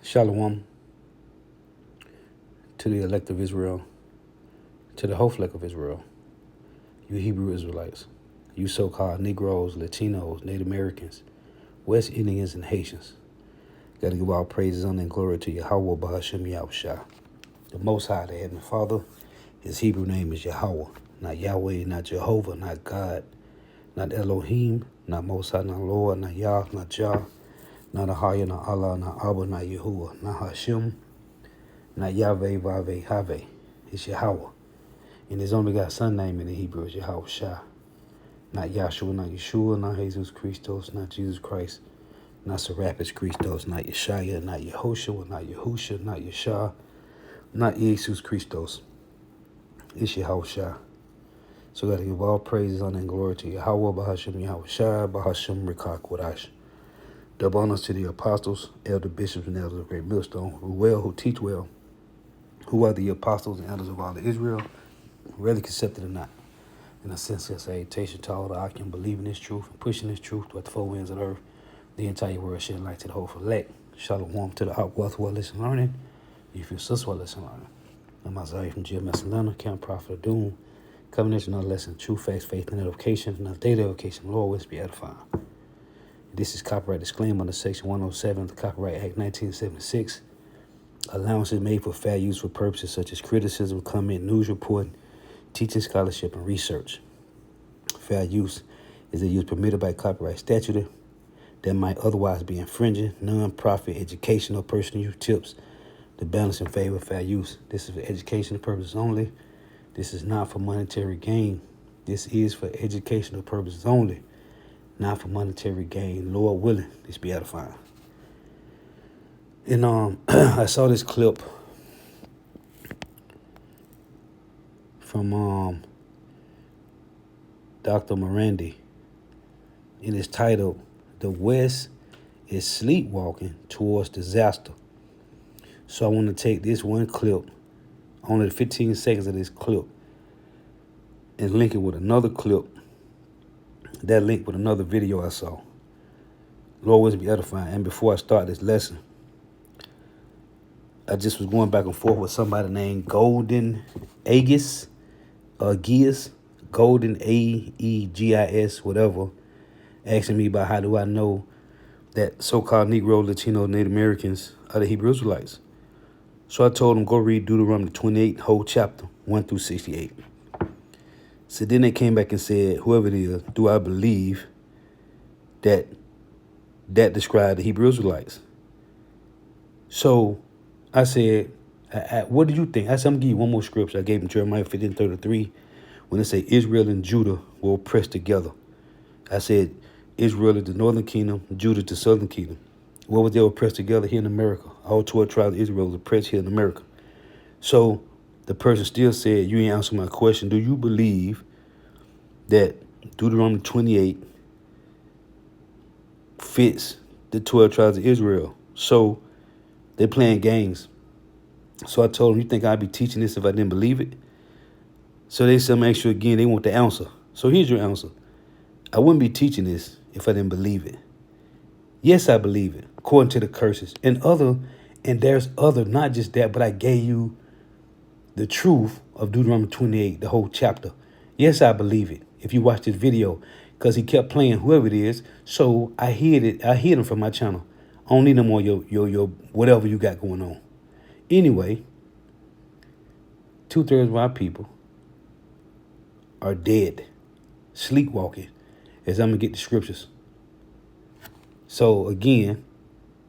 Shalom to the elect of Israel, to the whole flock of Israel, you Hebrew Israelites, you so-called Negroes, Latinos, Native Americans, West Indians, and Haitians. Got to give all praises, honor, and glory to Yahweh Bahashem Yahushua, the Most High, the Heavenly Father. His Hebrew name is Yahweh, not Yahweh, not Jehovah, not God, not Elohim, not Most High, not Lord, not Yah, not Jah, not Ahaya, not Allah, not Abba, not Yahuwah, not Hashem, not Yahweh, Vave, Have. It's Yahweh. And his only got son name in the Hebrew is Yahweh Shah. Not Yahshua, not Yeshua, not Jesus Christos, not Jesus Christ, not Serapis Christos, not Yeshaya, not Yehoshua, not Yahusha, not Yeshua, not Jesus Christos. It's Yahweh Shah. So got to give all praises, honor, and glory to Yahweh, Bahashem, Yahweh Shah, Bahashem, Rikak, Wadash. Double honors to the apostles, elder bishops, and elders of Great Millstone, who teach well, who are the apostles and elders of all of Israel, whether accepted or not. In a sense, of salutation to all that I can believe in this truth and pushing this truth throughout the four winds of the earth, the entire world, shedding light to the whole elect. Shalom to the outworth well listen learning. If you're sis well listen learning. I'm Isaiah from GMS Atlanta, Camp Prophet of Doom. Covenant, another lesson, true facts, faith, and edification, another data edification, Lord, always be edifying. This is copyright disclaimer under Section 107 of the Copyright Act 1976. Allowances made for fair use for purposes such as criticism, comment, news reporting, teaching, scholarship, and research. Fair use is a use permitted by copyright statute that might otherwise be infringing, non-profit, educational, personal use tips. The balance in favor of fair use. This is for educational purposes only. This is not for monetary gain. This is for educational purposes only, not for monetary gain. Lord willing, this be edifying. And I saw this clip from Dr. Morandi, and it's titled, "The West is Sleepwalking Towards Disaster." So I want to take this one clip, only 15 seconds of this clip, and link it with another clip that linked with another video I saw. Lord always be edifying. And before I start this lesson, I just was going back and forth with somebody named Golden Aegis, Golden Aegis, whatever, asking me about how do I know that so-called Negro, Latino, Native Americans are the Hebrew Israelites. So I told him, go read Deuteronomy 28, whole chapter, 1 through 68. So then they came back and said, whoever it is, do I believe that described the Hebrew Israelites? So I said, what do you think? I said, I'm going to give you one more scripture. I gave him Jeremiah 15:33, when it say Israel and Judah will press together. I said, Israel is the northern kingdom, Judah is the southern kingdom. What was they were pressed together here in America? All 12 tribes of Israel was oppressed here in America. So the person still said, you ain't answer my question. Do you believe that Deuteronomy 28 fits the 12 tribes of Israel? So they're playing games. So I told them, you think I'd be teaching this if I didn't believe it? So they said, I'm asking you again, they want the answer. So here's your answer. I wouldn't be teaching this if I didn't believe it. Yes, I believe it, according to the curses. And there's other, not just that, but I gave you the truth of Deuteronomy 28, the whole chapter. Yes, I believe it, if you watch this video, because he kept playing whoever it is. So I hid him from my channel. I don't need no more your whatever you got going on. Anyway, 2/3 of our people are dead, sleepwalking, as I'm going to get the scriptures. So again,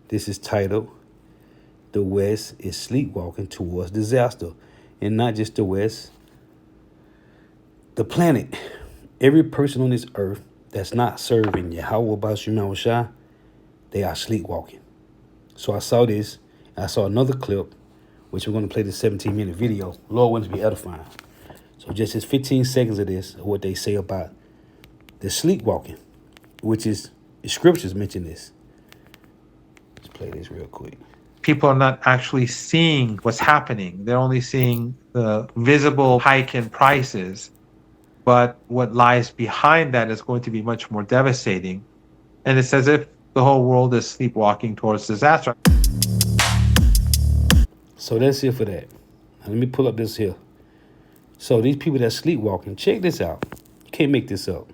this is titled, "The West is Sleepwalking Towards Disaster." And not just the West, the planet. Every person on this earth that's not serving Yahweh Bashem Yahushua, they are sleepwalking. So I saw this. I saw another clip, which we're going to play the 17-minute video. Lord wants to be edifying. So just as 15 seconds of this, of what they say about the sleepwalking, which is, the scriptures mention this. Let's play this real quick. People are not actually seeing what's happening. They're only seeing the visible hike in prices. But what lies behind that is going to be much more devastating. And it's as if the whole world is sleepwalking towards disaster. So that's it for that. Now let me pull up this here. So these people that sleepwalking, check this out. You can't make this up.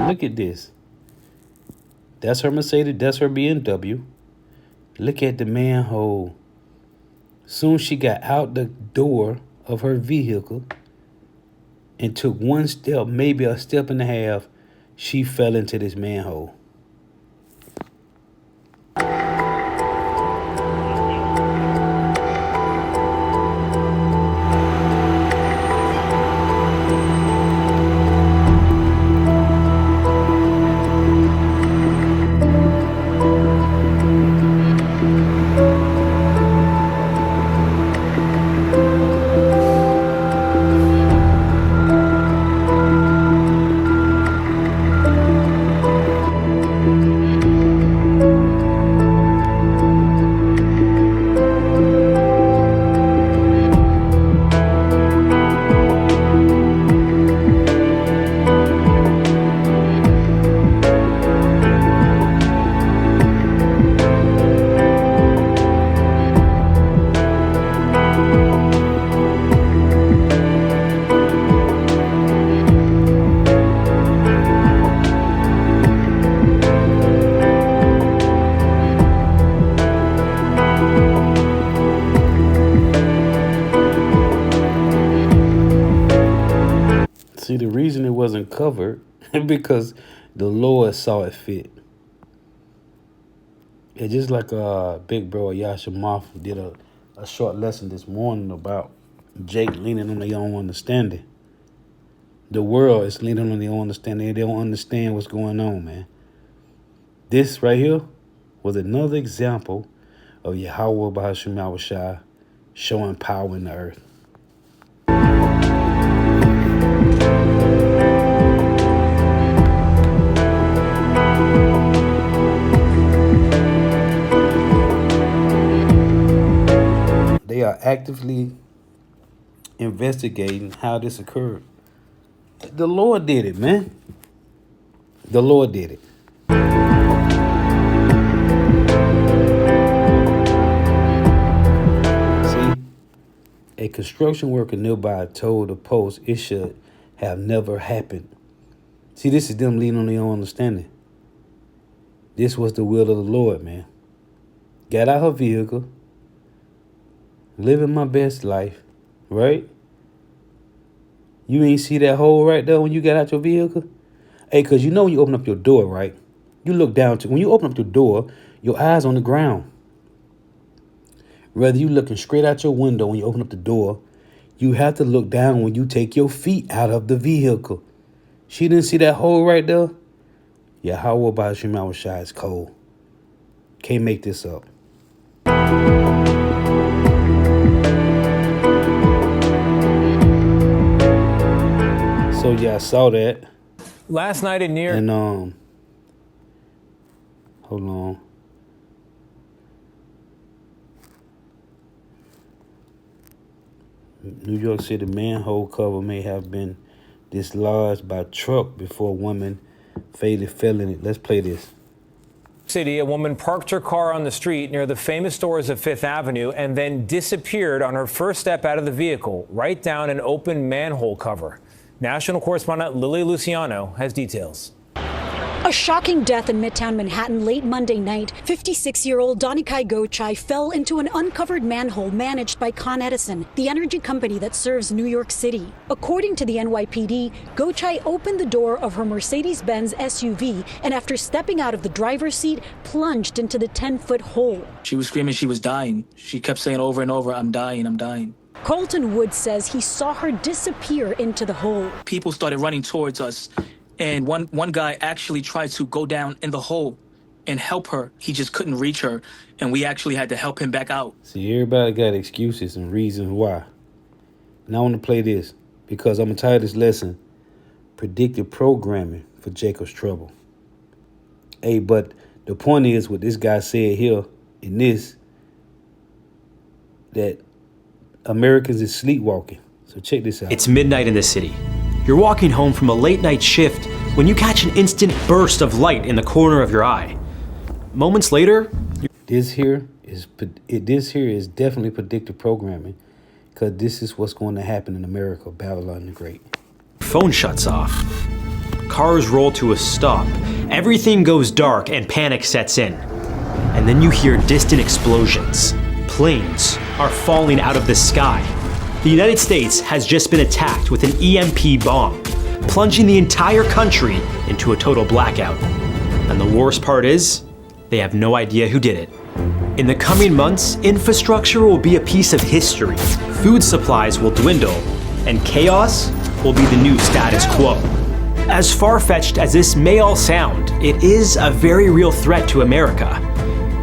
Look at this. That's her Mercedes. That's her BMW. Look at the manhole. Soon she got out the door of her vehicle and took one step, maybe a step and a half, she fell into this manhole. See, the reason it wasn't covered because the Lord saw it fit. It's just like big bro Yasha Moff did a short lesson this morning about Jake leaning on their own understanding. The world is leaning on their own understanding. They don't understand what's going on, man. This right here was another example of Yahweh Bahasham Yahushua showing power in the earth. They are actively investigating how this occurred. The Lord did it, man. The Lord did it. See, a construction worker nearby told the Post it should have never happened. See, this is them leaning on their own understanding. This was the will of the Lord, man. Got out her vehicle, living my best life, right? You ain't see that hole right there when you got out your vehicle? Hey, because you know when you open up your door, right? You look down to, when you open up your door, your eyes on the ground. Whether you looking straight out your window when you open up the door, you have to look down when you take your feet out of the vehicle. She didn't see that hole right there? Yahweh Bahasham Yahushua is cold. Can't make this up. So yeah, I saw that. Last night in New York. And hold on. New York City manhole cover may have been dislodged by truck before a woman fatally fell in it. Let's play this. City, a woman parked her car on the street near the famous stores of Fifth Avenue and then disappeared on her first step out of the vehicle, right down an open manhole cover. National correspondent Lily Luciano has details. A shocking death in Midtown Manhattan late Monday night. 56-year-old Donikai Gochai fell into an uncovered manhole managed by Con Edison, the energy company that serves New York City. According to the NYPD, Gochai opened the door of her Mercedes-Benz SUV and after stepping out of the driver's seat, plunged into the 10-foot hole. She was screaming she was dying. She kept saying over and over, "I'm dying, I'm dying." Carlton Wood says he saw her disappear into the hole. People started running towards us. And one guy actually tried to go down in the hole and help her. He just couldn't reach her, and we actually had to help him back out. See, everybody got excuses and reasons why. And I want to play this because I'm going to title this lesson, Predictive Programming for Jacob's Trouble. Hey, but the point is what this guy said here in this, that Americans is sleepwalking. So check this out. It's midnight in the city. You're walking home from a late night shift when you catch an instant burst of light in the corner of your eye. Moments later, This here is definitely predictive programming because this is what's going to happen in America, Babylon the Great. your phone shuts off. Cars roll to a stop. Everything goes dark and panic sets in. And then you hear distant explosions. Planes are falling out of the sky. The United States has just been attacked with an EMP bomb, plunging the entire country into a total blackout. And the worst part is, they have no idea who did it. In the coming months, infrastructure will be a piece of history, food supplies will dwindle, and chaos will be the new status quo. As far-fetched as this may all sound, it is a very real threat to America,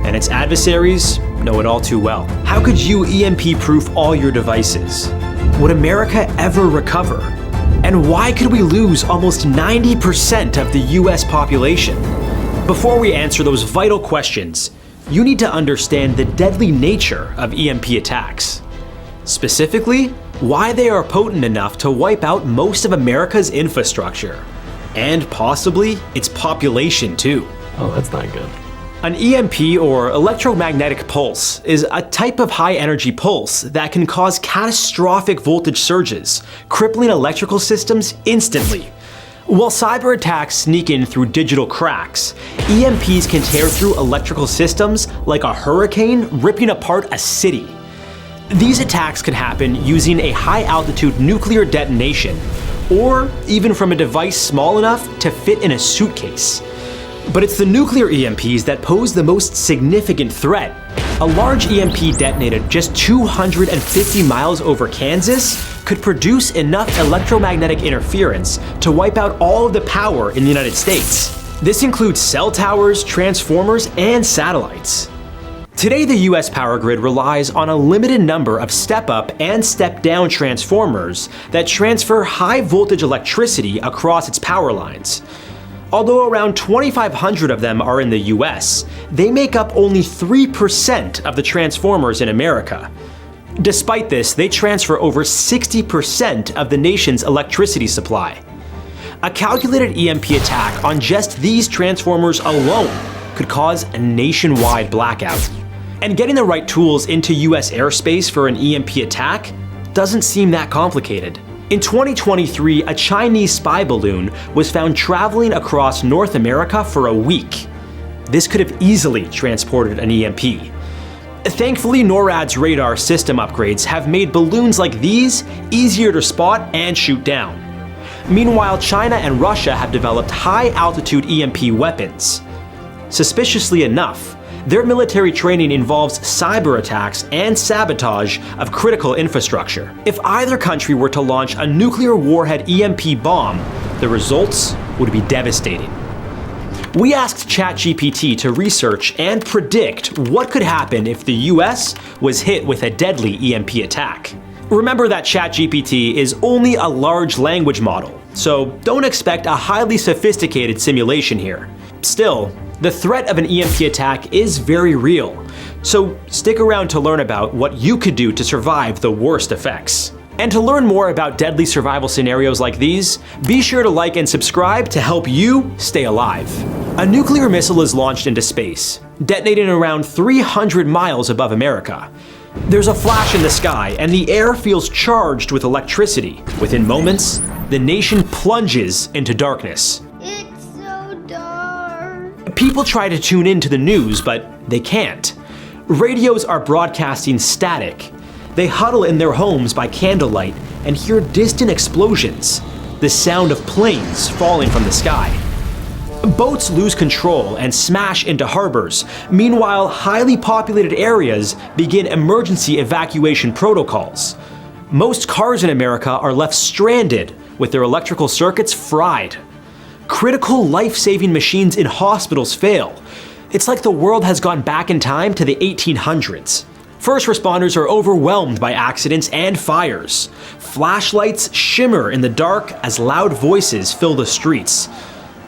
and its adversaries know it all too well. How could you EMP-proof all your devices? Would America ever recover? And why could we lose almost 90% of the US population? Before we answer those vital questions, you need to understand the deadly nature of EMP attacks. Specifically, why they are potent enough to wipe out most of America's infrastructure. And possibly its population too. Oh, that's not good. An EMP, or electromagnetic pulse, is a type of high-energy pulse that can cause catastrophic voltage surges, crippling electrical systems instantly. While cyber attacks sneak in through digital cracks, EMPs can tear through electrical systems like a hurricane ripping apart a city. These attacks can happen using a high-altitude nuclear detonation, or even from a device small enough to fit in a suitcase. But it's the nuclear EMPs that pose the most significant threat. A large EMP detonated just 250 miles over Kansas could produce enough electromagnetic interference to wipe out all of the power in the United States. This includes cell towers, transformers, and satellites. Today, the US power grid relies on a limited number of step-up and step-down transformers that transfer high-voltage electricity across its power lines. Although around 2,500 of them are in the US, they make up only 3% of the transformers in America. Despite this, they transfer over 60% of the nation's electricity supply. A calculated EMP attack on just these transformers alone could cause a nationwide blackout. And getting the right tools into US airspace for an EMP attack doesn't seem that complicated. In 2023, a Chinese spy balloon was found traveling across North America for a week. This could have easily transported an EMP. Thankfully, NORAD's radar system upgrades have made balloons like these easier to spot and shoot down. Meanwhile, China and Russia have developed high-altitude EMP weapons. Suspiciously enough, their military training involves cyber attacks and sabotage of critical infrastructure. If either country were to launch a nuclear warhead EMP bomb, the results would be devastating. We asked ChatGPT to research and predict what could happen if the US was hit with a deadly EMP attack. Remember that ChatGPT is only a large language model, so don't expect a highly sophisticated simulation here. Still, the threat of an EMP attack is very real, so stick around to learn about what you could do to survive the worst effects. And to learn more about deadly survival scenarios like these, be sure to like and subscribe to help you stay alive. A nuclear missile is launched into space, detonating around 300 miles above America. There's a flash in the sky, and the air feels charged with electricity. Within moments, the nation plunges into darkness. It's so dark. People try to tune in to the news, but they can't. Radios are broadcasting static. They huddle in their homes by candlelight and hear distant explosions, the sound of planes falling from the sky. Boats lose control and smash into harbors. Meanwhile, highly populated areas begin emergency evacuation protocols. Most cars in America are left stranded with their electrical circuits fried. Critical life-saving machines in hospitals fail. It's like the world has gone back in time to the 1800s. First responders are overwhelmed by accidents and fires. Flashlights shimmer in the dark as loud voices fill the streets.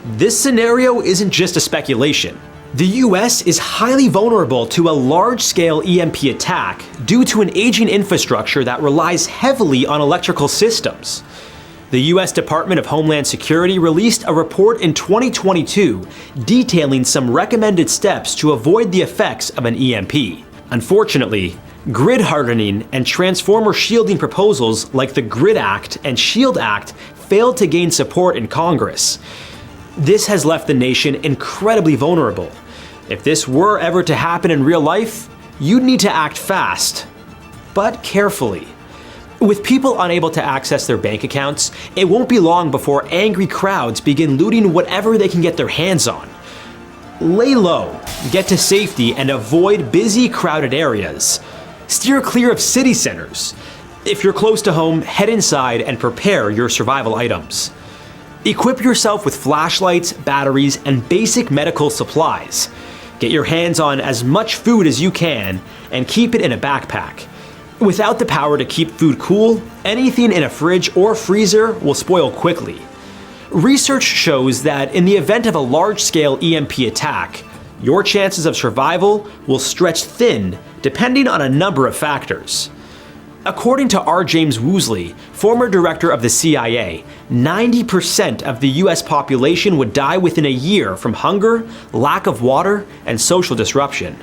This scenario isn't just a speculation. The US is highly vulnerable to a large-scale EMP attack due to an aging infrastructure that relies heavily on electrical systems. The US Department of Homeland Security released a report in 2022 detailing some recommended steps to avoid the effects of an EMP. Unfortunately, grid hardening and transformer shielding proposals like the GRID Act and SHIELD Act failed to gain support in Congress. This has left the nation incredibly vulnerable. If this were ever to happen in real life, you'd need to act fast, but carefully. With people unable to access their bank accounts, it won't be long before angry crowds begin looting whatever they can get their hands on. Lay low, get to safety, and avoid busy, crowded areas. Steer clear of city centers. If you're close to home, head inside and prepare your survival items. Equip yourself with flashlights, batteries, and basic medical supplies. Get your hands on as much food as you can and keep it in a backpack. Without the power to keep food cool, anything in a fridge or freezer will spoil quickly. Research shows that in the event of a large-scale EMP attack, your chances of survival will stretch thin depending on a number of factors. According to R. James Woosley, former director of the CIA, 90% of the US population would die within a year from hunger, lack of water, and social disruption.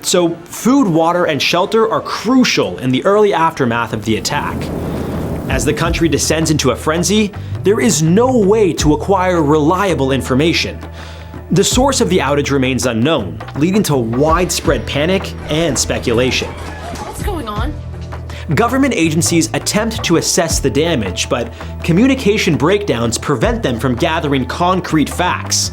So food, water, and shelter are crucial in the early aftermath of the attack. As the country descends into a frenzy, there is no way to acquire reliable information. The source of the outage remains unknown, leading to widespread panic and speculation. What's going on? Government agencies attempt to assess the damage, but communication breakdowns prevent them from gathering concrete facts.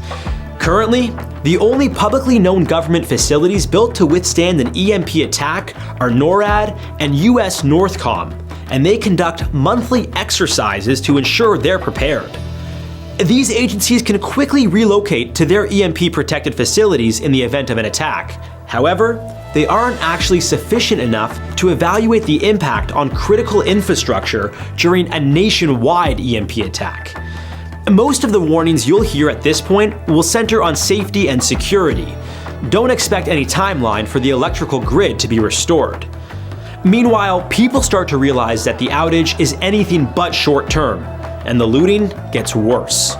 Currently, the only publicly known government facilities built to withstand an EMP attack are NORAD and US Northcom, and they conduct monthly exercises to ensure they're prepared. These agencies can quickly relocate to their EMP-protected facilities in the event of an attack. However, they aren't actually sufficient enough to evaluate the impact on critical infrastructure during a nationwide EMP attack. Most of the warnings you'll hear at this point will center on safety and security. Don't expect any timeline for the electrical grid to be restored. Meanwhile, people start to realize that the outage is anything but short-term, and the looting gets worse.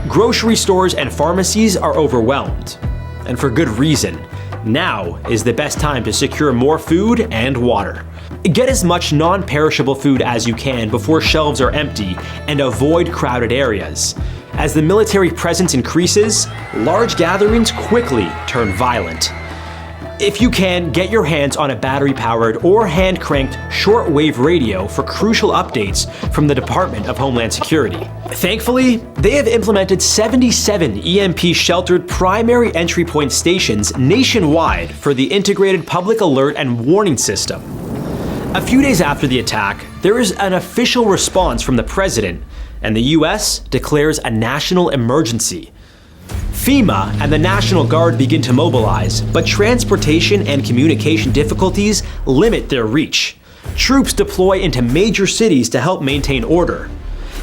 Grocery stores and pharmacies are overwhelmed, and for good reason. Now is the best time to secure more food and water. Get as much non-perishable food as you can before shelves are empty, and avoid crowded areas. As the military presence increases, large gatherings quickly turn violent. If you can, get your hands on a battery-powered or hand-cranked shortwave radio for crucial updates from the Department of Homeland Security. Thankfully, they have implemented 77 EMP-sheltered primary entry point stations nationwide for the Integrated Public Alert and Warning System. A few days after the attack, there is an official response from the president, and the US declares a national emergency. FEMA and the National Guard begin to mobilize, but transportation and communication difficulties limit their reach. Troops deploy into major cities to help maintain order.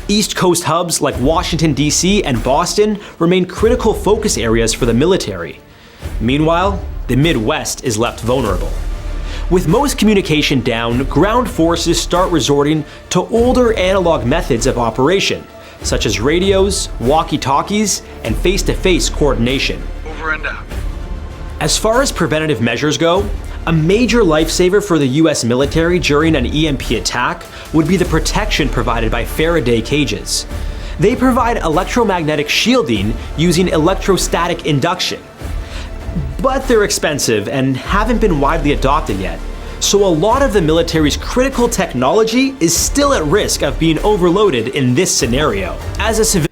East Coast hubs like Washington, D.C. and Boston remain critical focus areas for the military. Meanwhile, the Midwest is left vulnerable. With most communication down, ground forces start resorting to older analog methods of operation, such as radios, walkie-talkies, and face-to-face coordination. Over and out. As far as preventative measures go, a major lifesaver for the US military during an EMP attack would be the protection provided by Faraday cages. They provide electromagnetic shielding using electrostatic induction. But they're expensive and haven't been widely adopted yet, so a lot of the military's critical technology is still at risk of being overloaded in this scenario. As a civilian,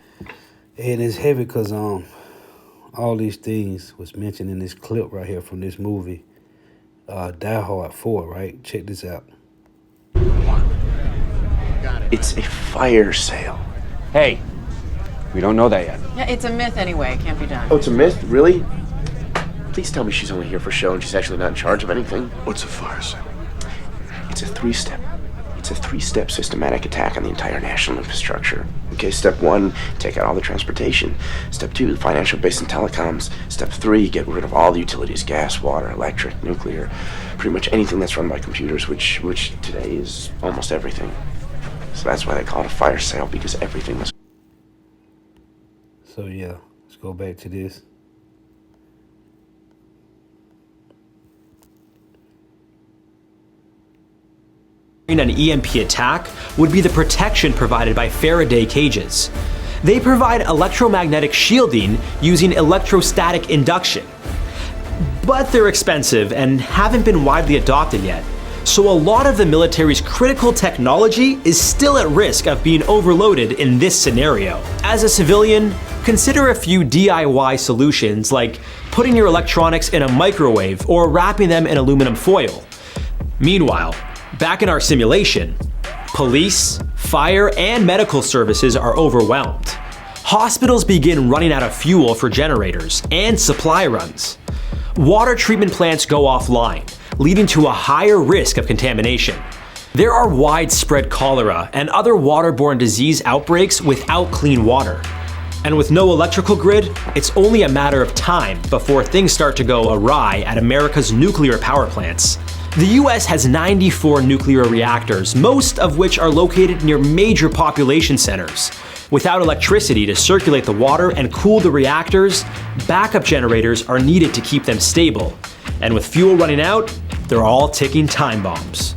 and it's heavy because all these things was mentioned in this clip right here from this movie, Die Hard 4, right? Check this out. It's a fire sale. Hey, we don't know that yet. Yeah, it's a myth anyway. It can't be done. Oh, it's a myth? Really? Please tell me she's only here for show and she's actually not in charge of anything. What's a fire sale? It's a three-step systematic attack on the entire national infrastructure. Okay, step 1, take out all the transportation. Step 2, the financial base and telecoms. Step 3, get rid of all the utilities, gas, water, electric, nuclear, pretty much anything that's run by computers, which today is almost everything. So that's why they call it a fire sale, because everything was... So yeah, let's go back to this. An EMP attack would be the protection provided by Faraday cages. They provide electromagnetic shielding using electrostatic induction. But they're expensive and haven't been widely adopted yet, so a lot of the military's critical technology is still at risk of being overloaded in this scenario. As a civilian, consider a few DIY solutions like putting your electronics in a microwave or wrapping them in aluminum foil. Meanwhile, back in our simulation, police, fire, and medical services are overwhelmed. Hospitals begin running out of fuel for generators and supply runs. Water treatment plants go offline, leading to a higher risk of contamination. There are widespread cholera and other waterborne disease outbreaks without clean water. And with no electrical grid, it's only a matter of time before things start to go awry at America's nuclear power plants. The US has 94 nuclear reactors, most of which are located near major population centers. Without electricity to circulate the water and cool the reactors, backup generators are needed to keep them stable. And with fuel running out, they're all ticking time bombs.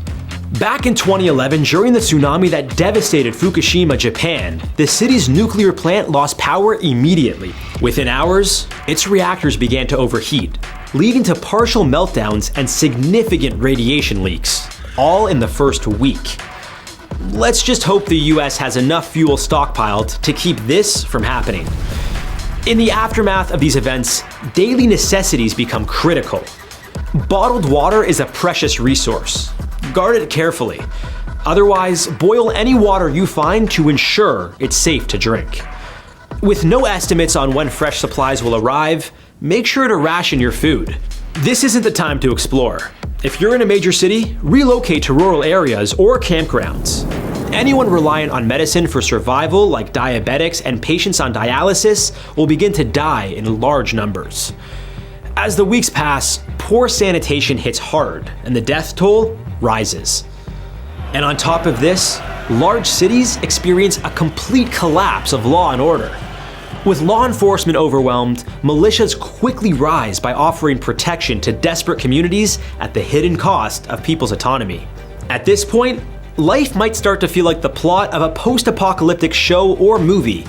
Back in 2011, during the tsunami that devastated Fukushima, Japan, the city's nuclear plant lost power immediately. Within hours, its reactors began to overheat, leading to partial meltdowns and significant radiation leaks, all in the first week. Let's just hope the US has enough fuel stockpiled to keep this from happening. In the aftermath of these events, daily necessities become critical. Bottled water is a precious resource. Guard it carefully. Otherwise, boil any water you find to ensure it's safe to drink. With no estimates on when fresh supplies will arrive, make sure to ration your food. This isn't the time to explore. If you're in a major city, relocate to rural areas or campgrounds. Anyone reliant on medicine for survival, like diabetics and patients on dialysis, will begin to die in large numbers. As the weeks pass, poor sanitation hits hard and the death toll rises. And on top of this, large cities experience a complete collapse of law and order. With law enforcement overwhelmed, militias quickly rise by offering protection to desperate communities at the hidden cost of people's autonomy. At this point, life might start to feel like the plot of a post-apocalyptic show or movie,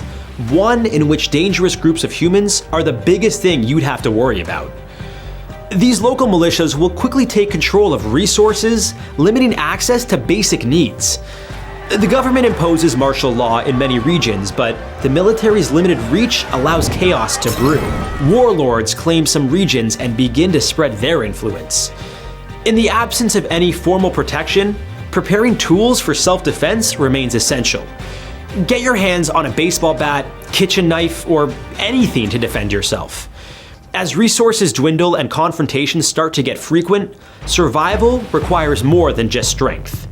one in which dangerous groups of humans are the biggest thing you'd have to worry about. These local militias will quickly take control of resources, limiting access to basic needs. The government imposes martial law in many regions, but the military's limited reach allows chaos to brew. Warlords claim some regions and begin to spread their influence. In the absence of any formal protection, preparing tools for self-defense remains essential. Get your hands on a baseball bat, kitchen knife, or anything to defend yourself. As resources dwindle and confrontations start to get frequent, survival requires more than just strength.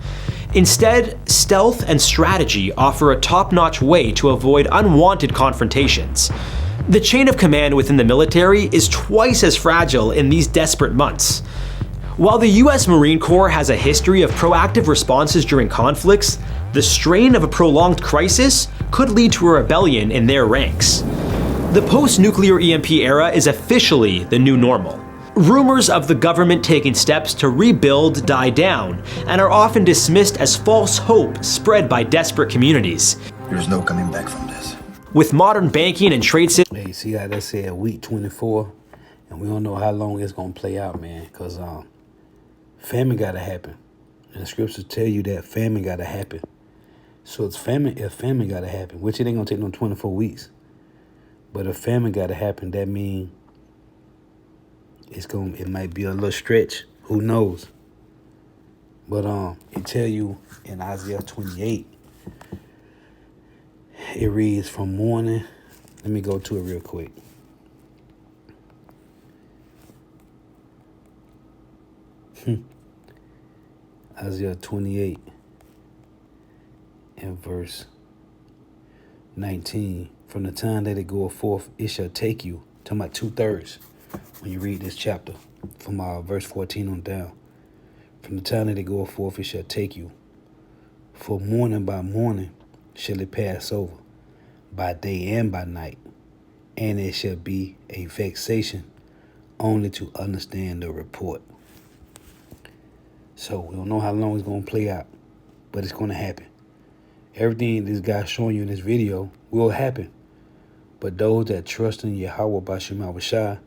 Instead, stealth and strategy offer a top-notch way to avoid unwanted confrontations. The chain of command within the military is twice as fragile in these desperate months. While the US Marine Corps has a history of proactive responses during conflicts, the strain of a prolonged crisis could lead to a rebellion in their ranks. The post-nuclear EMP era is officially the new normal. Rumors of the government taking steps to rebuild die down and are often dismissed as false hope spread by desperate communities. There's no coming back from this. With modern banking and trade systems. Hey, see how they said week 24, and we don't know how long it's gonna play out, man. Cause famine gotta happen, and the scriptures tell you that famine gotta happen. So if famine gotta happen, which it ain't gonna take no 24 weeks, but if famine gotta happen, that means it might be a little stretch. Who knows? But it tell you in Isaiah 28. It reads from morning. Let me go to it real quick. Isaiah 28 and verse 19. From the time that it goeth forth, it shall take you. Talking about 2/3 when you read this chapter from verse 14 on down. From the time that it goeth forth, it shall take you. For morning by morning shall it pass over, by day and by night, and it shall be a vexation only to understand the report. So we don't know how long it's going to play out, but it's going to happen. Everything this guy's showing you in this video will happen. But those that trust in Yahweh Bashim Awashai,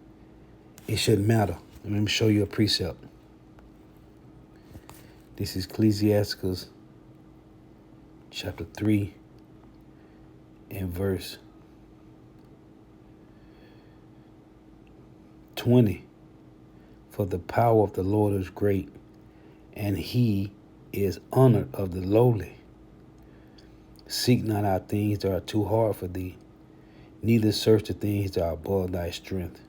it shouldn't matter. Let me show you a precept. This is Ecclesiastes chapter 3 and verse 20. For the power of the Lord is great, and he is honored of the lowly. Seek not out things that are too hard for thee, neither search the things that are above thy strength.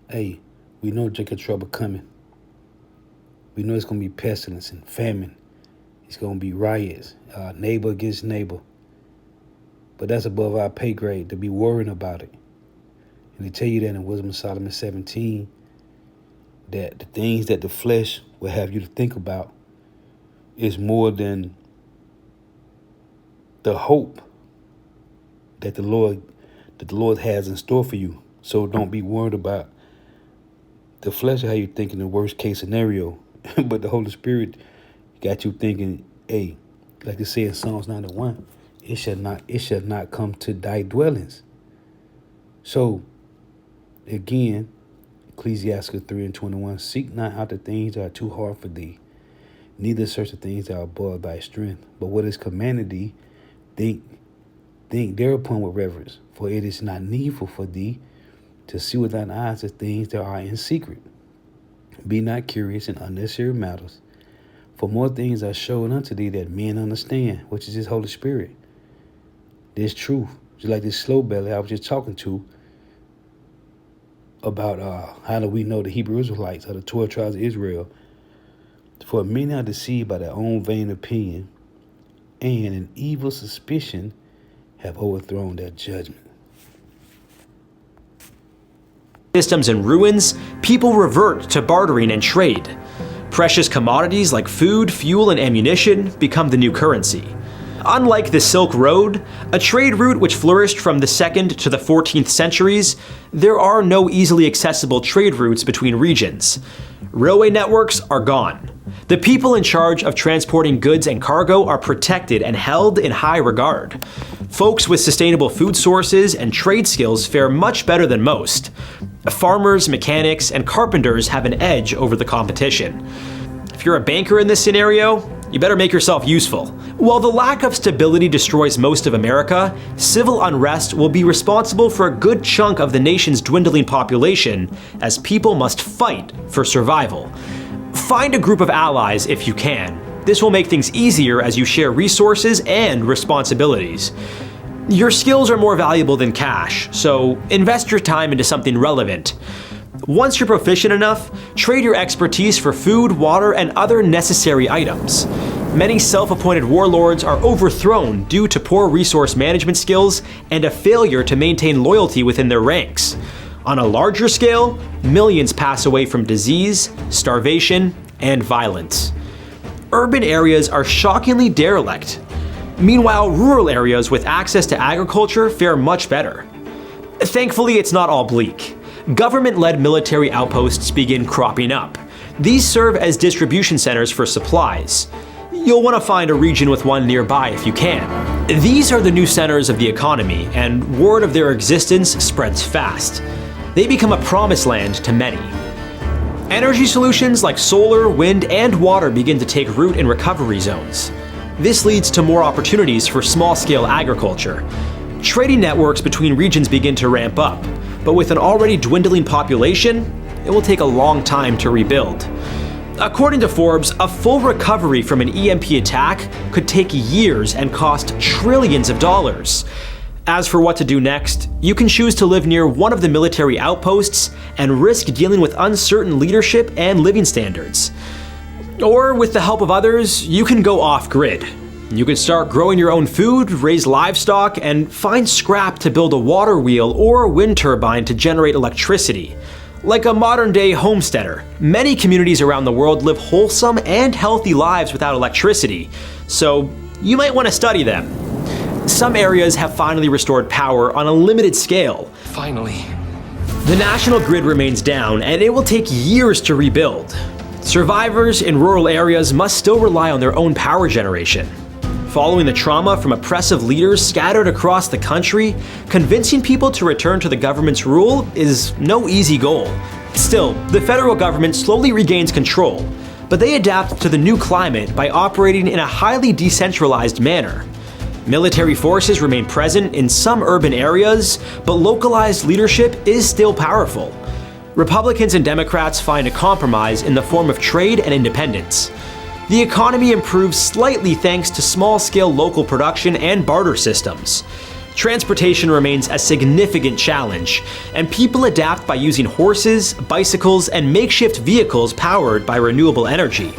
Hey, we know Jacob trouble coming. We know it's going to be pestilence and famine. It's going to be riots, neighbor against neighbor. But that's above our pay grade to be worrying about it. And they tell you that in Wisdom of Solomon 17, that the things that the flesh will have you to think about is more than the hope that the Lord has in store for you. So don't be worried about the flesh, how you think in the worst case scenario. But the Holy Spirit got you thinking, hey, like they say in Psalms 91, it shall not come to thy dwellings. So again, Ecclesiastes 3 and 21, seek not out the things that are too hard for thee, neither search the things that are above thy strength. But what is commanded thee, think thereupon with reverence, for it is not needful for thee to see with thine eyes the things that are in secret. Be not curious in unnecessary matters, for more things are shown unto thee that men understand, which is his Holy Spirit. This truth, just like this slow belly I was just talking to about how do we know the Hebrew Israelites are the 12 tribes of Israel. For many are deceived by their own vain opinion, and an evil suspicion have overthrown their judgment. Systems in ruins, people revert to bartering and trade. Precious commodities like food, fuel, and ammunition become the new currency. Unlike the Silk Road, a trade route which flourished from the 2nd to the 14th centuries, there are no easily accessible trade routes between regions. Railway networks are gone. The people in charge of transporting goods and cargo are protected and held in high regard. Folks with sustainable food sources and trade skills fare much better than most. Farmers, mechanics, and carpenters have an edge over the competition. If you're a banker in this scenario, you better make yourself useful. While the lack of stability destroys most of America, civil unrest will be responsible for a good chunk of the nation's dwindling population, as people must fight for survival. Find a group of allies if you can. This will make things easier as you share resources and responsibilities. Your skills are more valuable than cash, so invest your time into something relevant. Once you're proficient enough, trade your expertise for food, water, and other necessary items. Many self-appointed warlords are overthrown due to poor resource management skills and a failure to maintain loyalty within their ranks. On a larger scale, millions pass away from disease, starvation, and violence. Urban areas are shockingly derelict. Meanwhile, rural areas with access to agriculture fare much better. Thankfully, it's not all bleak. Government-led military outposts begin cropping up. These serve as distribution centers for supplies. you'll want to find a region with one nearby if you can. These are the new centers of the economy, and word of their existence spreads fast. They become a promised land to many. Energy solutions like solar, wind, and water begin to take root in recovery zones. This leads to more opportunities for small-scale agriculture. Trading networks between regions begin to ramp up, but with an already dwindling population, it will take a long time to rebuild. According to Forbes, a full recovery from an EMP attack could take years and cost trillions of dollars. As for what to do next, you can choose to live near one of the military outposts and risk dealing with uncertain leadership and living standards. Or with the help of others, you can go off-grid. You could start growing your own food, raise livestock, and find scrap to build a water wheel or a wind turbine to generate electricity. Like a modern-day homesteader, many communities around the world live wholesome and healthy lives without electricity, so you might want to study them. Some areas have finally restored power on a limited scale. Finally. The national grid remains down, and it will take years to rebuild. Survivors in rural areas must still rely on their own power generation. Following the trauma from oppressive leaders scattered across the country, convincing people to return to the government's rule is no easy goal. Still, the federal government slowly regains control, but they adapt to the new climate by operating in a highly decentralized manner. Military forces remain present in some urban areas, but localized leadership is still powerful. Republicans and Democrats find a compromise in the form of trade and independence. The economy improves slightly thanks to small-scale local production and barter systems. Transportation remains a significant challenge, and people adapt by using horses, bicycles, and makeshift vehicles powered by renewable energy.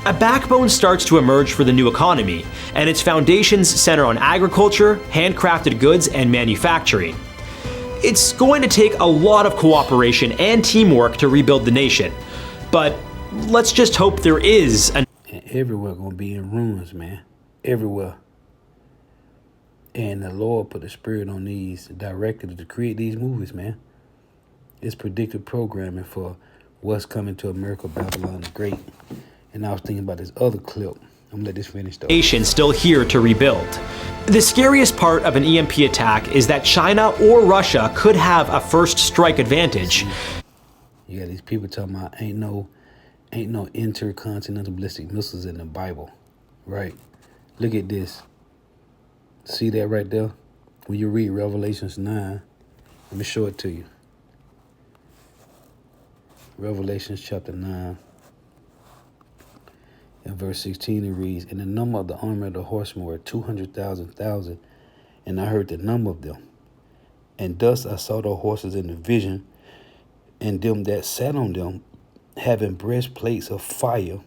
A backbone starts to emerge for the new economy, and its foundations center on agriculture, handcrafted goods, and manufacturing. It's going to take a lot of cooperation and teamwork to rebuild the nation, but let's just hope there is an everywhere gonna be in ruins, man. Everywhere. And the Lord put the spirit on these directors to create these movies, man. It's predictive programming for what's coming to America, Babylon the Great. And I was thinking about this other clip. I'm gonna let this finish though. Nation still here to rebuild. The scariest part of an EMP attack is that China or Russia could have a first strike advantage. Yeah, these people talking about ain't no intercontinental ballistic missiles in the Bible, right? Look at this. See that right there? When you read Revelations 9, let me show it to you. Revelations chapter 9 and verse 16, it reads, "And the number of the army of the horsemen were 200,000, and I heard the number of them. And thus I saw the horses in the vision, and them that sat on them, having breastplates of fire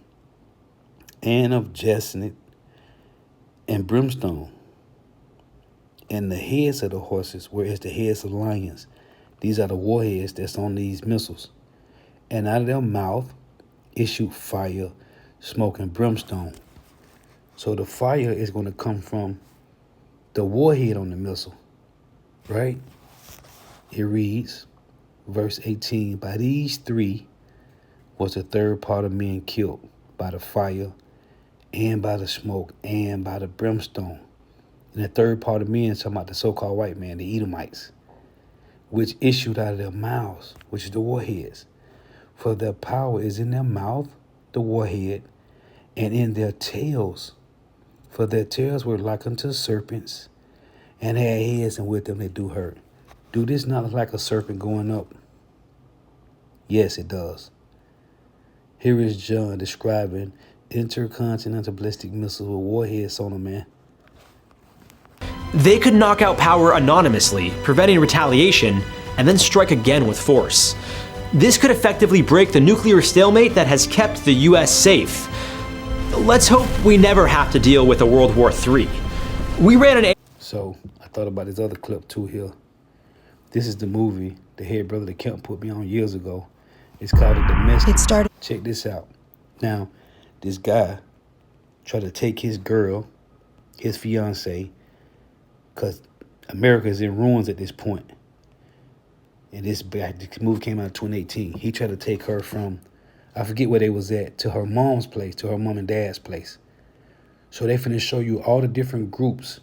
and of jacinth and brimstone. And the heads of the horses were as the heads of lions." These are the warheads that's on these missiles. "And out of their mouth issued fire, smoke, and brimstone." So the fire is going to come from the warhead on the missile, right? It reads, verse 18, "By these three was the third part of men killed, by the fire, and by the smoke, and by the brimstone." And the third part of men is talking about the so-called white man, the Edomites, which issued out of their mouths, which is the warheads. "For their power is in their mouth, the warhead, and in their tails. For their tails were like unto serpents, and had heads, and with them they do hurt." Do this not look like a serpent going up? Yes, it does. Here is John describing intercontinental ballistic missiles with warheads on them, man. They could knock out power anonymously, preventing retaliation, and then strike again with force. This could effectively break the nuclear stalemate that has kept the US safe. Let's hope we never have to deal with a World War III. We ran an... So, I thought about this other clip too here. This is the movie the head brother that Kemp put me on years ago. It's called The Domestic. It started. Check this out. Now, this guy tried to take his girl, his fiance, because America is in ruins at this point. And this movie came out in 2018. He tried to take her from, I forget where they was at, to her mom's place, to her mom and dad's place. So they finna show you all the different groups.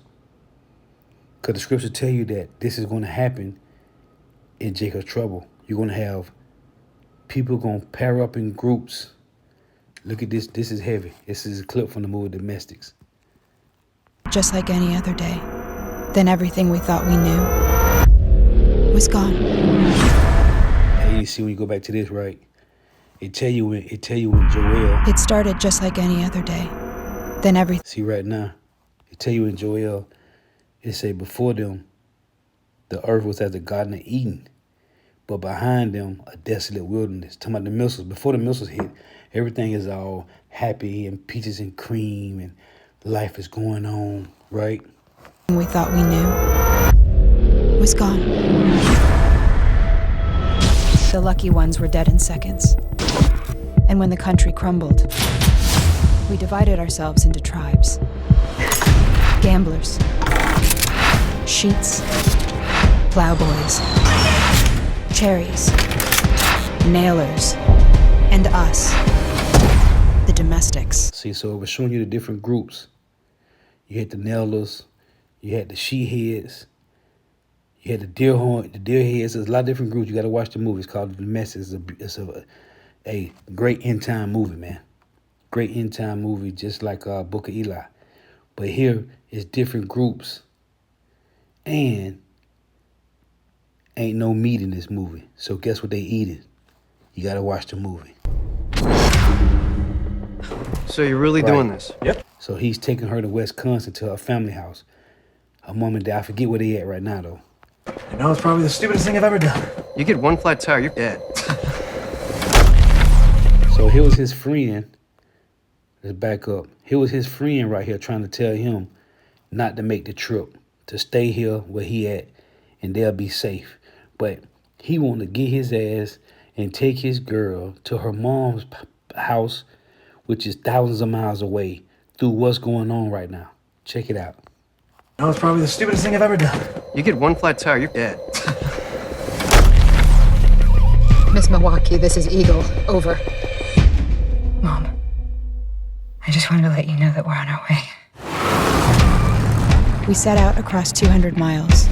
Because the scriptures tell you that this is going to happen in Jacob's trouble. You're going to have people going to pair up in groups. Look at this. This is heavy. This is a clip from the movie Domestics. Just like any other day. Then everything we thought we knew was gone. And you see when you go back to this, right? It tell you when Joel. It started just like any other day. Then everything. See right now, it tell you in Joel. It say before them, the earth was as a garden of Eden, but behind them a desolate wilderness. Talking about the missiles. Before the missiles hit, everything is all happy and peaches and cream and life is going on, right? We thought we knew was gone. The lucky ones were dead in seconds. And when the country crumbled, we divided ourselves into tribes. Gamblers, sheets, plowboys, cherries, nailers, and us, the domestics. See, so it was showing you the different groups. You had the nailers, you had the sheetheads, you had the deer heads. There's a lot of different groups. You got to watch the movie. It's called The Domestics. It's a great end time movie, man. Great end time movie, just like Book of Eli. But here is different groups, and ain't no meat in this movie. So guess what they eating? You gotta watch the movie. So you're really doing this? Yep. So he's taking her to Wisconsin to her family house. Her mom and dad, I forget where they at right now though. You know, it's probably the stupidest thing I've ever done. You get one flat tire, you're dead. So here was his friend. Let's back up. Here was his friend right here trying to tell him not to make the trip, to stay here where he at, and they'll be safe. But he want to get his ass and take his girl to her mom's house, which is thousands of miles away, through what's going on right now. Check it out. You know, it's probably the stupidest thing I've ever done. You get one flat tire, you're dead. Miss Milwaukee, this is Eagle. Over. Mom, I just wanted to let you know that we're on our way. We set out across 200 miles,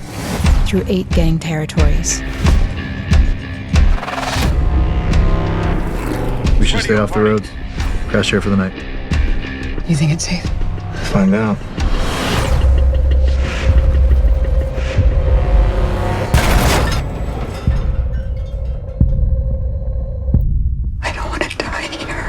through 8 gang territories. We should stay off the roads. Crash here for the night. You think it's safe? Find out. I don't want to die here.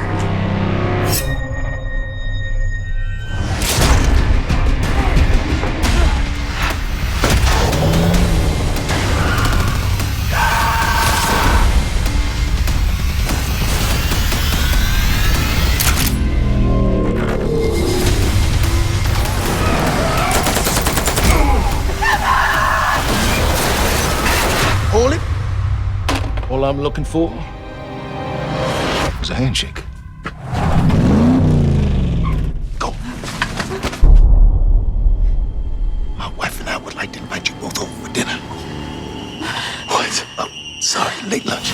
Hold it. All I'm looking for was a handshake. Go. My wife and I would like to invite you both over for dinner. What? Oh, sorry, late lunch.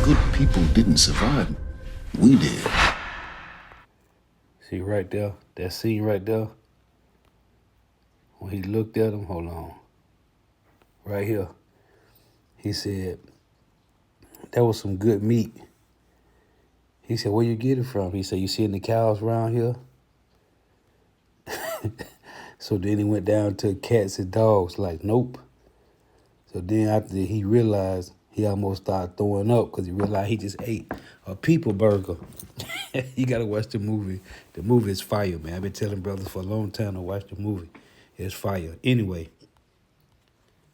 Good people didn't survive. We did. See right there, that scene right there. When he looked at him, hold on. Right here. He said, that was some good meat. He said, where you get it from? He said, you seeing the cows around here? So then he went down to cats and dogs, like, nope. So then after he realized, he almost started throwing up because he realized he just ate a people burger. You got to watch the movie. The movie is fire, man. I've been telling brothers for a long time to watch the movie. It's fire. Anyway,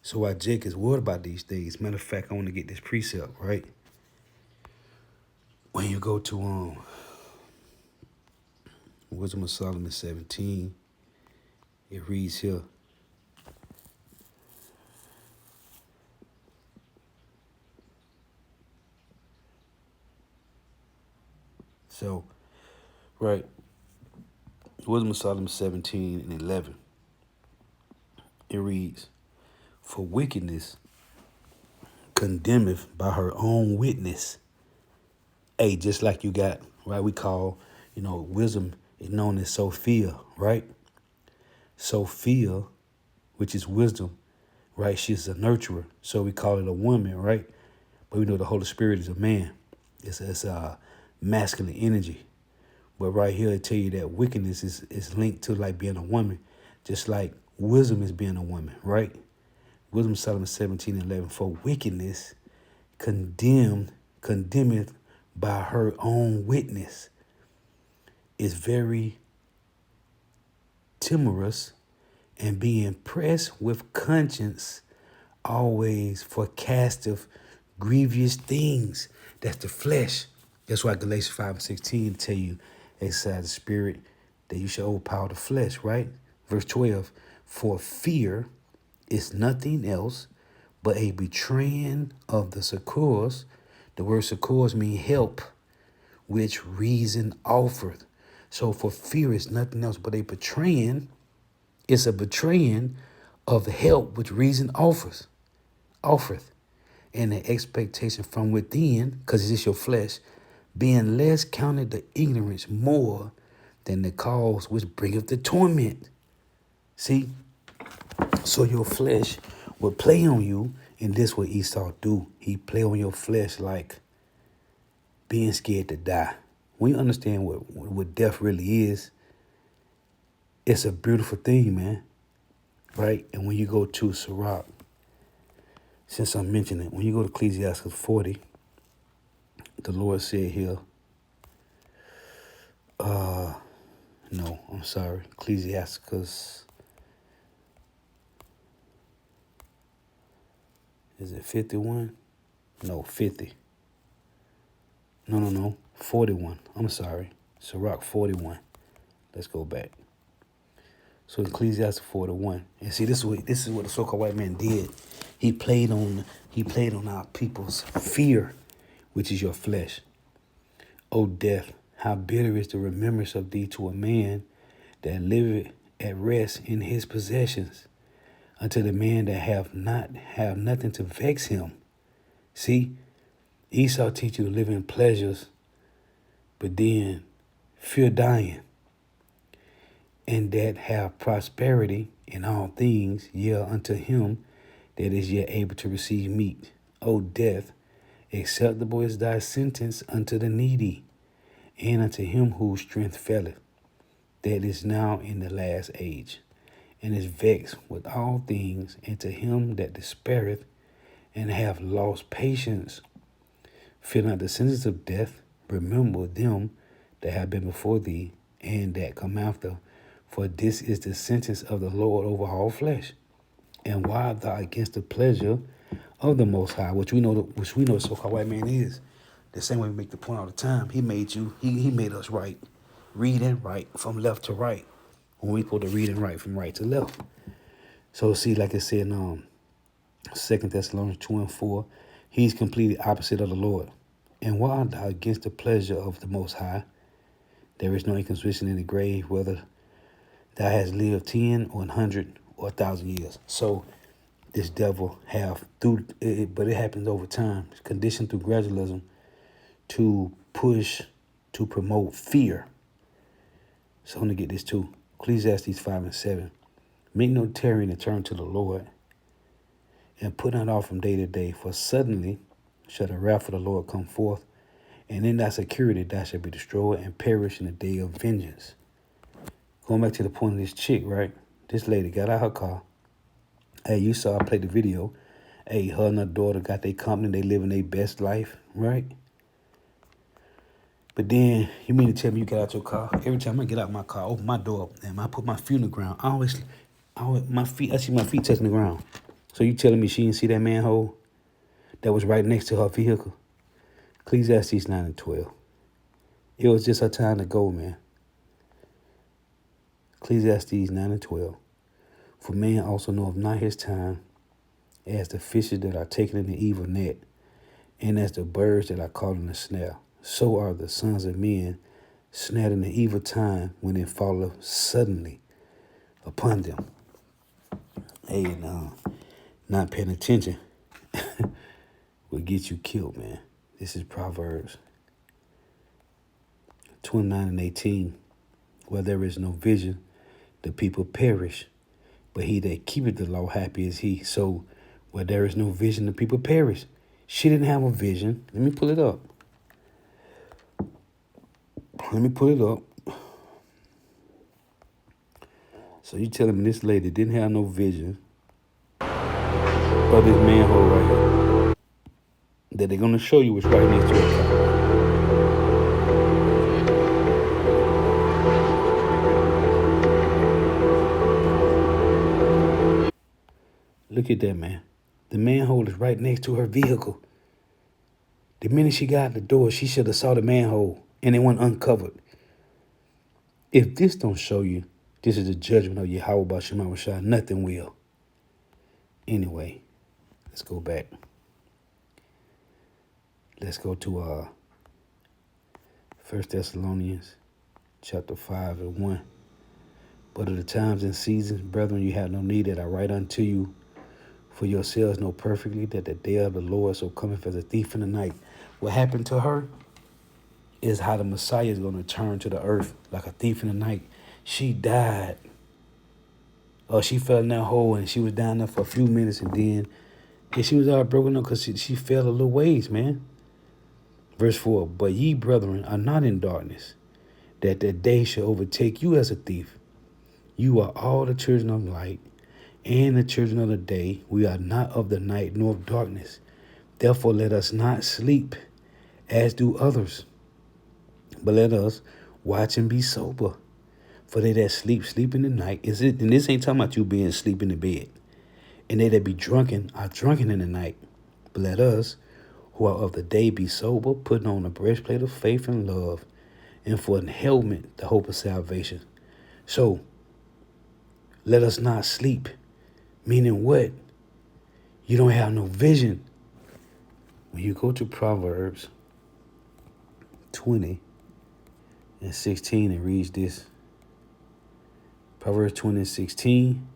so while Jake is worried about these things, matter of fact, I want to get this precept, right? When you go to Wisdom of Solomon 17, it reads here. So Right. Wisdom of Solomon 17 and 11. It reads, "For wickedness condemneth by her own witness." Hey, just like you got, right? We call, wisdom is known as Sophia, right? Sophia, which is wisdom, right? She's a nurturer. So we call it a woman, right? But we know the Holy Spirit is a man. It's a masculine energy. But right here, I tell you that wickedness is linked to like being a woman, just like wisdom is being a woman, right? Wisdom of Solomon 17 and 11. For wickedness condemneth by her own witness, is very timorous, and being pressed with conscience always forecasteth grievous things. That's the flesh. That's why Galatians 5 and 16 tell you, exercise the spirit, that you shall overpower the flesh, right? Verse 12, for fear is nothing else but a betraying of the succors. The word succors mean help, which reason offereth. So for fear is nothing else but a betraying. It's a betraying of the help which reason offereth. And the expectation from within, because it's your flesh, being less counted the ignorance more than the cause which bringeth the torment. See? So your flesh will play on you, and this what Esau do. He play on your flesh like being scared to die. When you understand what death really is, it's a beautiful thing, man. Right? And when you go to Sirach, since I'm mentioning it, when you go to Ecclesiastes 40, the Lord said here, no, I'm sorry, Ecclesiastes, is it 51? No, 50. No, 41. I'm sorry, Sirach 41. Let's go back. So Ecclesiastes 41, and see, this is what the so-called white man did. He played on our people's fear, which is your flesh. O death, how bitter is the remembrance of thee to a man that liveth at rest in his possessions, unto the man that have nothing to vex him. See, Esau teach you to live in pleasures, but then fear dying, and that have prosperity in all things, yea, unto him that is yet able to receive meat. O death, acceptable is thy sentence unto the needy, and unto him whose strength faileth, that is now in the last age, and is vexed with all things, and to him that despaireth, and have lost patience. Fear not the sentence of death, remember them that have been before thee, and that come after, for this is the sentence of the Lord over all flesh. And why thou against the pleasure of the Most High, which we know the so-called white man is. The same way we make the point all the time. He made you. He made us right, read and write from left to right. When we supposed to read and write from right to left. So see, like I said in 2 Thessalonians 2 and 4, he's completely opposite of the Lord. And why thou against the pleasure of the Most High, there is no inconsistent in the grave, whether thou hast lived 10 or 100 or 1,000 years. So this devil have through it, but it happens over time. It's conditioned through gradualism to push, to promote fear. So I'm gonna get this too. Ecclesiastes 5 and 7. Make no tarrying and turn to the Lord, and put not off from day to day, for suddenly shall the wrath of the Lord come forth, and in thy security thou shalt be destroyed and perish in the day of vengeance. Going back to the point of this chick, right? This lady got out her car. Hey, you saw I played the video. Hey, her and her daughter got their company. They living their best life, right? But then, you mean to tell me you get out your car? Every time I get out my car, open my door, and I put my feet on the ground, I see my feet touching the ground. So you telling me she didn't see that manhole that was right next to her vehicle? Ecclesiastes 9 and 12. It was just her time to go, man. Ecclesiastes 9 and 12. For man also knoweth not his time, as the fishes that are taken in the evil net, and as the birds that are caught in the snare. So are the sons of men snared in the evil time when it falleth suddenly upon them. Hey, no, not paying attention will get you killed, man. This is Proverbs 29 and 18. Where there is no vision, the people perish, but he that keepeth the law, happy is he. So where there is no vision, the people perish. She didn't have a vision. Let me pull it up. So you telling me this lady didn't have no vision of this manhole right here that they're going to show you what's right next to her. Look at that, man. The manhole is right next to her vehicle. The minute she got out the door, she should have saw the manhole and it went uncovered. If this don't show you this is the judgment of Yahweh B'Shem Shah, nothing will. Anyway, let's go back. Let's go to 1 Thessalonians chapter 5 and 1. But of the times and seasons, brethren, you have no need that I write unto you, for yourselves know perfectly that the day of the Lord so cometh as a thief in the night. What happened to her is how the Messiah is going to turn to the earth like a thief in the night. She died. She fell in that hole and she was down there for a few minutes and then she was all broken up because she fell a little ways, man. Verse 4, but ye, brethren, are not in darkness, that the day shall overtake you as a thief. You are all the children of light and the children of the day. We are not of the night nor of darkness. Therefore let us not sleep as do others, but let us watch and be sober. For they that sleep, sleep in the night. And this ain't talking about you being asleep in the bed. And they that be drunken are drunken in the night. But let us, who are of the day, be sober, putting on the breastplate of faith and love, and for an helmet, the hope of salvation. So, let us not sleep. Meaning what? You don't have no vision. When you go to Proverbs 20 and 16 and reads this. Proverbs 20 and 16.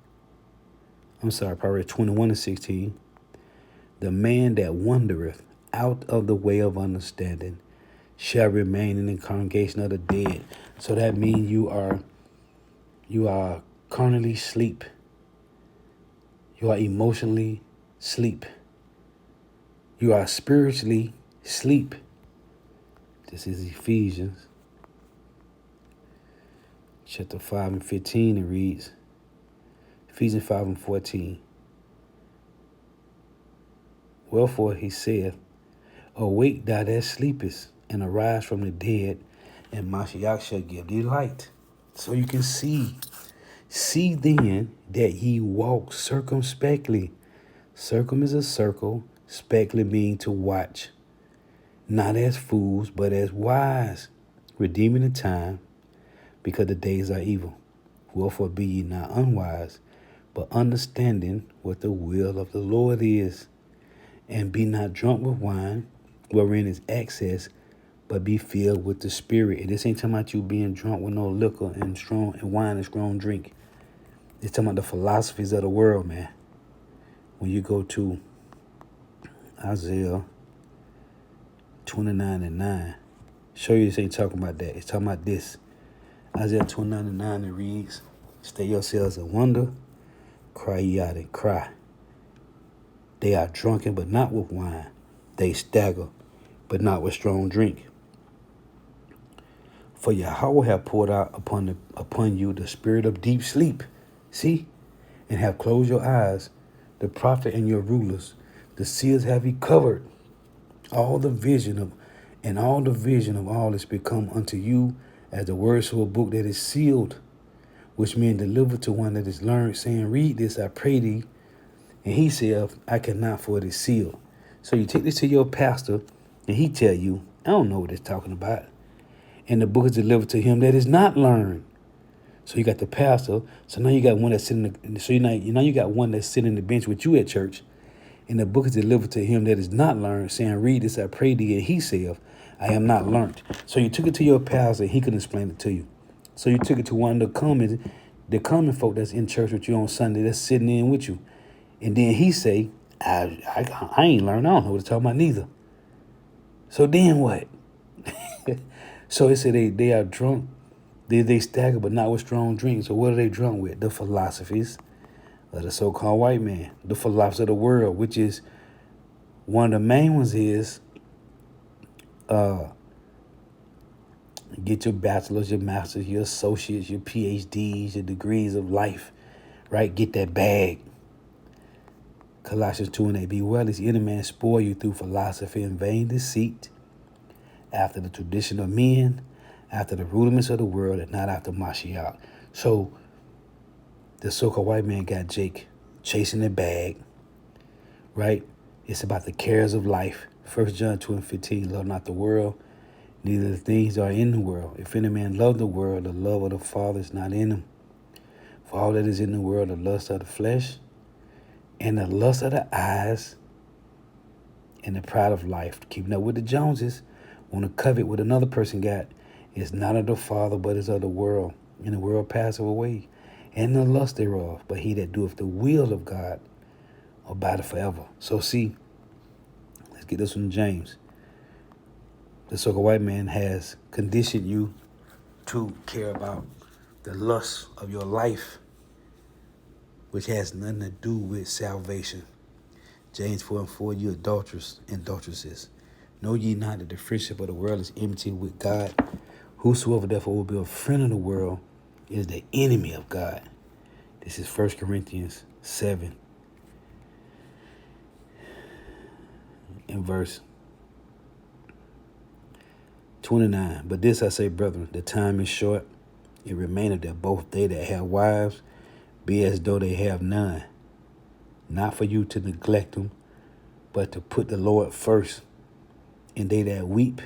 Proverbs 21 and 16. The man that wandereth out of the way of understanding shall remain in the congregation of the dead. So that means you are carnally sleep. You are emotionally sleep. You are spiritually sleep. This is Ephesians chapter 5 and 15. It reads, Ephesians 5 and 14. Wherefore he saith, awake thou that sleepest, and arise from the dead, and Mashiach shall give thee light. So you can see. See then that ye walk circumspectly. Circum is a circle, spectly mean to watch. Not as fools, but as wise, redeeming the time, because the days are evil. Wherefore be ye not unwise, but understanding what the will of the Lord is. And be not drunk with wine, wherein is excess, but be filled with the Spirit. And this ain't talking about you being drunk with no liquor and wine and strong drink. It's talking about the philosophies of the world, man. When you go to Isaiah 29 and 9, show you this ain't talking about that. It's talking about this. Isaiah 29 and 9, it reads, stay yourselves in wonder, cry ye out and cry. They are drunken, but not with wine. They stagger, but not with strong drink. For Yahweh hath poured out upon you the spirit of deep sleep. See? And have closed your eyes, the prophet and your rulers. The seers have he covered. All the vision of all is become unto you as the words of a book that is sealed, which men deliver to one that is learned, saying, read this, I pray thee. And he said, I cannot, for it is sealed. So you take this to your pastor, and he tell you, I don't know what it's talking about. And the book is delivered to him that is not learned. So you got the pastor. So now you got one that's sitting. Now you got one that's sitting on the bench with you at church, and the book is delivered to him that is not learned, saying, "Read this, I pray thee." And he saith, I am not learnt. So you took it to your pastor, he can explain it to you. So you took it to one of the common folk that's in church with you on Sunday, that's sitting in with you. And then he say, I ain't learned, I don't know what to talk about neither. So then what? So it said they are drunk. They stagger, but not with strong drinks. So what are they drunk with? The philosophies of the so-called white man. The philosophy of the world, which is one of the main ones is get your bachelor's, your master's, your associates, your PhDs, your degrees of life, right? Get that bag. Colossians 2:8. Be well as any man spoil you through philosophy and vain deceit, after the tradition of men, after the rudiments of the world, and not after Mashiach. So the so-called white man got Jake chasing the bag, right? It's about the cares of life. 1 John 2:15, love not the world, neither the things that are in the world. If any man love the world, the love of the Father is not in him. For all that is in the world, the lust of the flesh, and the lust of the eyes, and the pride of life, keeping up with the Joneses, want to covet what another person got, is not of the Father, but is of the world. And the world passeth away, and the lust thereof. But he that doeth the will of God abideth forever. So see, let's get this from James. The so-called white man has conditioned you to care about the lust of your life, which has nothing to do with salvation. James 4:4, you adulterers and adulteresses. Know ye not that the friendship of the world is enmity with God? Whosoever therefore will be a friend of the world is the enemy of God. This is 1 Corinthians 7 in verse 29. But this I say, brethren, the time is short. It remaineth that both they that have wives be as though they have none. Not for you to neglect them, but to put the Lord first. And they that weep,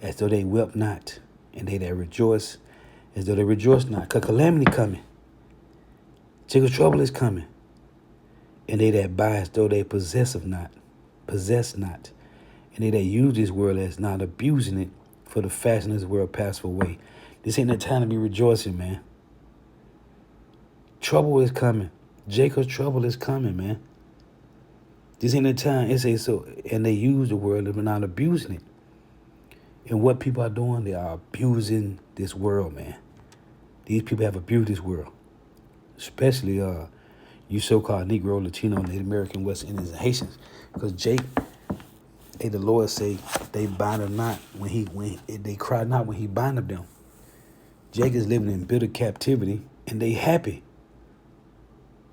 as though they wept not. And they that rejoice, as though they rejoice not. Because calamity coming. Jacob's trouble is coming. And they that buy, as though they possess not. And they that use this world as not abusing it, for the fashion of this world passeth away. This ain't the time to be rejoicing, man. Trouble is coming. Jacob's trouble is coming, man. This ain't the time. It says so, and they use the world, but not abusing it. And what people are doing, they are abusing this world, man. These people have abused this world. Especially you so-called Negro, Latino, Native American, West Indians, and Haitians. Because Jake, the Lord say, they bind him not when they cry not when he bind up them. Jake is living in bitter captivity, and they happy.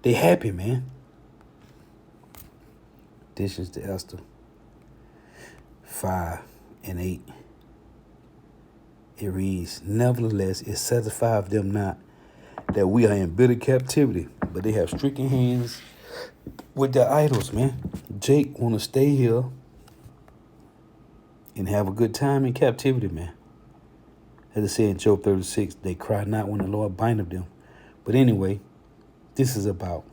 They happy, man. This is the Esther 5:8. It reads, nevertheless, it satisfieth them not that we are in bitter captivity, but they have stricken hands with their idols, man. Jake want to stay here and have a good time in captivity, man. As it said in Job 36, they cry not when the Lord bindeth them. But anyway, this is about,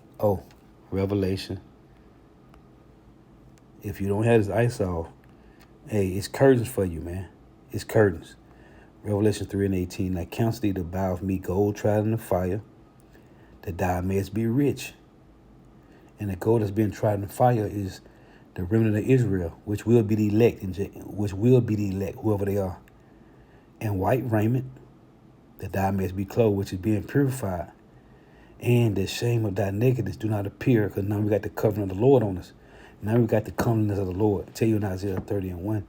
Revelation. If you don't have this ice off, hey, it's curtains for you, man. It's curtains. Revelation 3:18, I counsel thee to buy of me gold tried in the fire, that thou mayest be rich. And the gold that's being tried in the fire is the remnant of Israel, which will be the elect, whoever they are. And white raiment, that thou mayest be clothed, which is being purified. And the shame of thy nakedness do not appear, because now we got the covenant of the Lord on us. Now we got the covenant of the Lord. I tell you in Isaiah 30:1,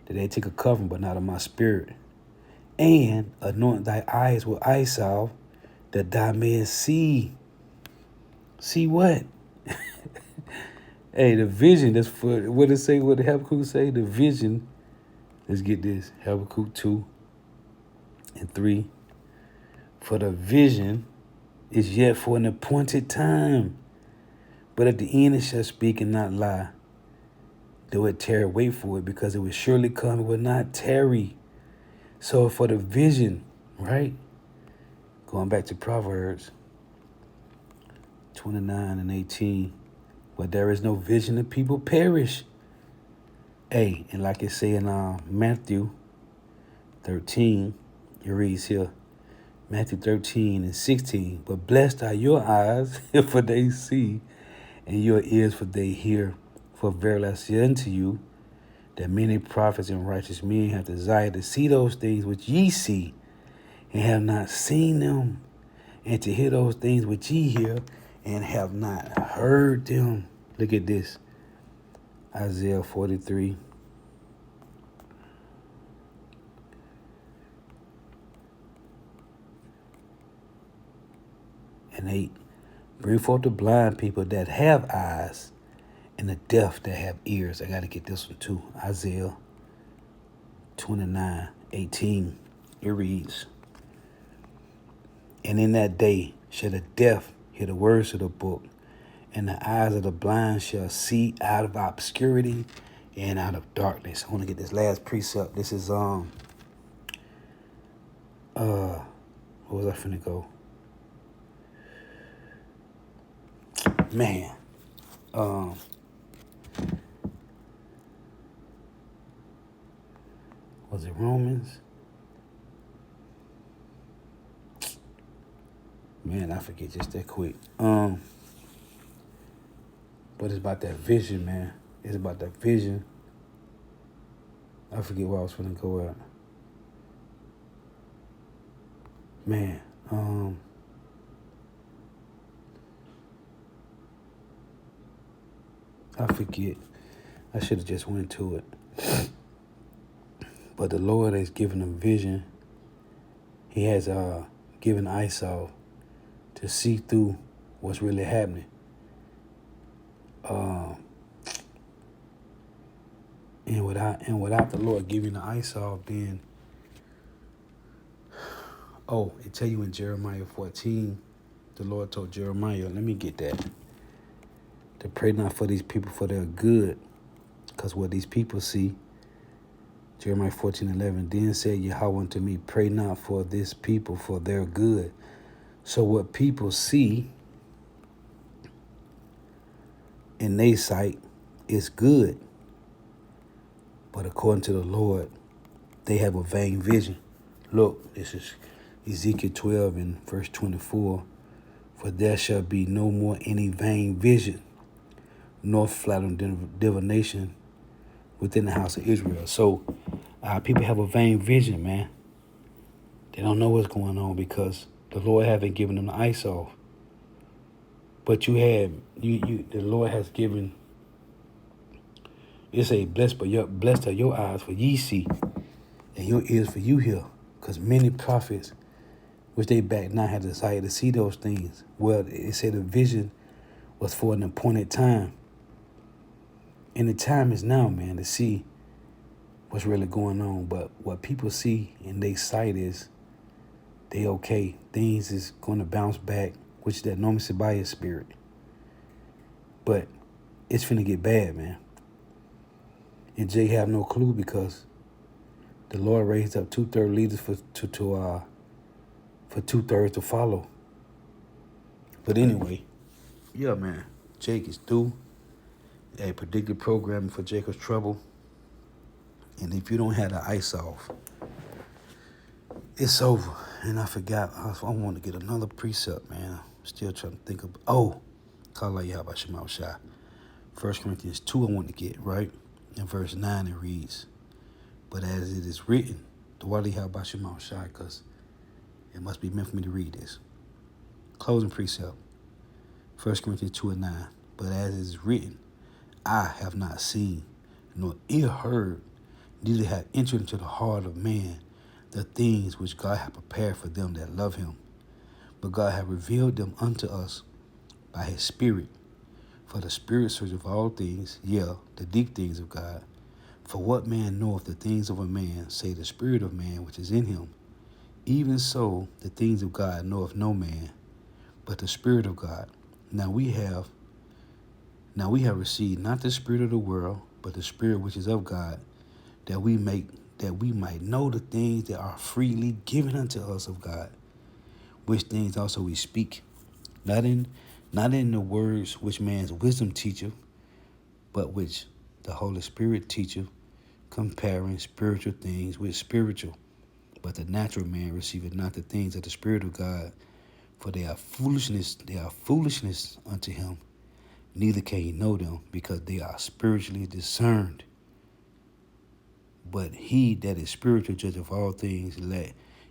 that they take a covenant, but not of my spirit. And anoint thy eyes with eye salve, that thou mayest see. See what? Hey, the vision, that's for, what it say, what the Habakkuk say? The vision, let's get this, Habakkuk 2:3. For the vision is yet for an appointed time, but at the end it shall speak and not lie. Though it tarry, wait for it, because it will surely come, it will not tarry. So for the vision, right? Going back to Proverbs 29:18, where there is no vision, the people perish. Hey, and like it say in Matthew 13, it reads here, Matthew 13 and 16, but blessed are your eyes, for they see, and your ears, for they hear. For verily I say unto you, that many prophets and righteous men have desired to see those things which ye see, and have not seen them, and to hear those things which ye hear, and have not heard them. Look at this. Isaiah 43. And 8. Bring forth the blind people that have eyes, and the deaf that have ears. I got to get this one too. Isaiah 29:18. It reads, and in that day shall the deaf hear the words of the book, and the eyes of the blind shall see out of obscurity and out of darkness. I want to get this last precept. This is where was I finna go? Man. Was it Romans? Man, I forget just that quick. But it's about that vision, man. It's about that vision. I forget where I was finna go at. Man, I forget. I should have just went to it. But the Lord has given them vision. He has given eyesight to see through what's really happening. And without the Lord giving the eyesight, then it tell you in Jeremiah 14, the Lord told Jeremiah, let me get that, to pray not for these people for their good, because what these people see, Jeremiah 14:11, then said Yahweh unto me, pray not for this people for their good. So what people see in their sight is good, but according to the Lord, they have a vain vision. Look, this is Ezekiel 12 and verse 24. For there shall be no more any vain vision, nor flattering divination within the house of Israel. So people have a vain vision, man. They don't know what's going on because the Lord haven't given them the eyesight. But the Lord has given. It say, blessed are your eyes for ye see, and your ears for you hear. Because many prophets, which they back now, had desired to see those things. Well, it said the vision was for an appointed time. And the time is now, man, to see what's really going on. But what people see in their sight is they okay. Things is going to bounce back, which is that normalcy by his spirit. But it's finna get bad, man. And Jay have no clue because the Lord raised up 2/3 leaders for 2/3 to follow. But anyway, yeah, man, Jake is through. A predictive programming for Jacob's trouble. And if you don't have the ice off, it's over. And I forgot, I want to get another precept, man. I'm still trying to think of, Kala Yahba Shema Shai. 1 Corinthians 2 I want to get, right? In verse 9 it reads, but as it is written, the Wali Yahba Shema Shai, because it must be meant for me to read this. Closing precept, 1 Corinthians 2 and 9. But as it is written, I have not seen, nor ear heard, neither have entered into the heart of man the things which God hath prepared for them that love him. But God hath revealed them unto us by his Spirit. For the Spirit searcheth all things, yea, the deep things of God. For what man knoweth the things of a man, save the spirit of man which is in him? Even so, the things of God knoweth no man, but the Spirit of God. Now we have received not the spirit of the world, but the Spirit which is of God, that we might know the things that are freely given unto us of God, which things also we speak, not in the words which man's wisdom teacheth, but which the Holy Spirit teacheth, comparing spiritual things with spiritual. But the natural man receiveth not the things of the Spirit of God, for they are foolishness unto him. Neither can he know them, because they are spiritually discerned. But he that is spiritual judge of all things,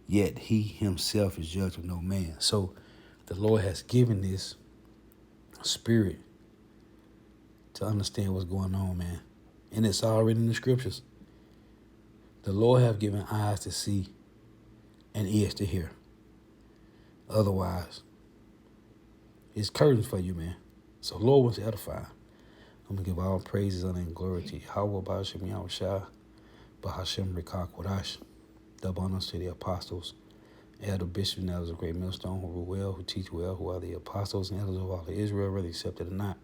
yet he himself is judge of no man. So the Lord has given this spirit to understand what's going on, man. And it's already in the scriptures. The Lord have given eyes to see and ears to hear. Otherwise, it's curtains for you, man. So Lord wants to edify. I'm going to give all praises, honor, and glory to Yahweh, Ba'ashem, Yahushua, Bahashem, Rekah, Kodash. Double honors to the apostles, elder bishops, and elders of great millstone, who rule well, who teach well, who are the apostles and elders of all of Israel, whether accepted or not.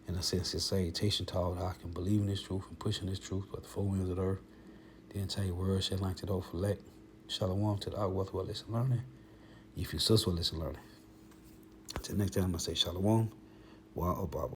In a sense, it's salutation to all that I can believe in this truth and pushing this truth, but the four winds of the earth, the entire world, shed light to the whole elect. Shalom to the outworth who are listen learning. If you sus will listen learning. Until next time, I say Shalom. Wa Obaba.